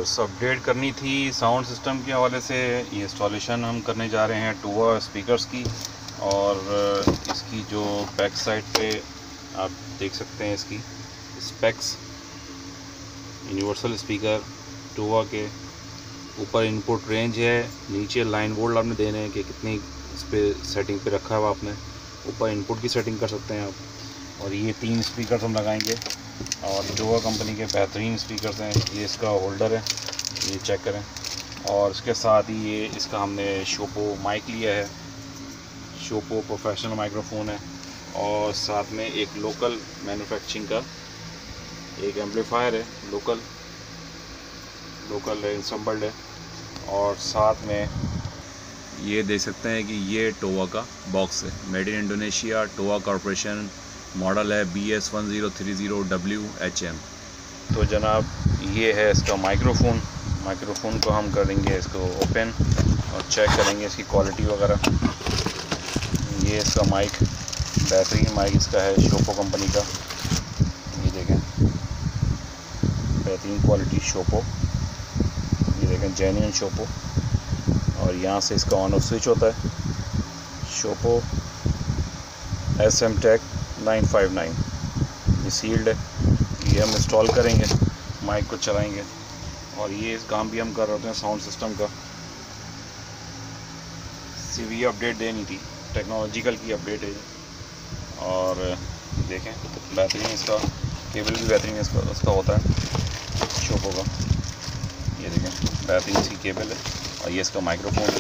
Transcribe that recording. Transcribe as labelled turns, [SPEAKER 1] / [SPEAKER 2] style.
[SPEAKER 1] Viewers, update करनी थी sound system के हवाले से। ये इंस्टॉलेशन हम करने जा रहे हैं टूवा स्पीकर्स की, और इसकी जो बैक साइड पे आप देख सकते हैं इसकी स्पेक्स। यूनिवर्सल स्पीकर टूवा के ऊपर इनपुट रेंज है, नीचे लाइन वोल्ट आपने देने हैं कि कितनी इस पर सेटिंग पे रखा हुआ आपने। ऊपर इनपुट की सेटिंग कर सकते हैं आप। और ये 3 स्पीकर हम लगाएंगे और टूवा कंपनी के बेहतरीन स्पीकर्स हैं। ये इसका होल्डर है, ये चेक करें। और इसके साथ ही ये इसका हमने शोपो माइक लिया है, शोपो प्रोफेशनल माइक्रोफोन है। और साथ में एक लोकल मैन्युफैक्चरिंग का एक एम्पलीफायर है, लोकल है, इंसम्बल्ड है। और साथ में ये देख सकते हैं कि ये टोवा का बॉक्स है, made in Indonesia, Toba corporation, model है BS1030WHM। तो जनाब ये है इसका माइक्रोफोन को हम करेंगे इसको ओपन और चेक करेंगे इसकी क्वालिटी वगैरह। ये इसका माइक, बेहतरीन माइक इसका है, शोपो कंपनी का। ये देखें, बेहतरीन क्वालिटी शोपो, ये देखें जेन्युइन शोपो। और यहाँ से इसका ऑन ऑफ स्विच होता है, शोपो SM-TECH 959। ये सील्ड है, ये हम इंस्टॉल करेंगे, माइक को चलाएंगे। और ये काम भी हम कर रहे हैं साउंड सिस्टम का। CV अपडेट देनी थी, टेक्नोलॉजिकल की अपडेट है। और देखें बेहतरीन इसका केबल भी बेहतरीन इसका होता है शोपो का। ये देखें बेहतरीन सी केबल है। और ये इसका माइक्रोफोन है।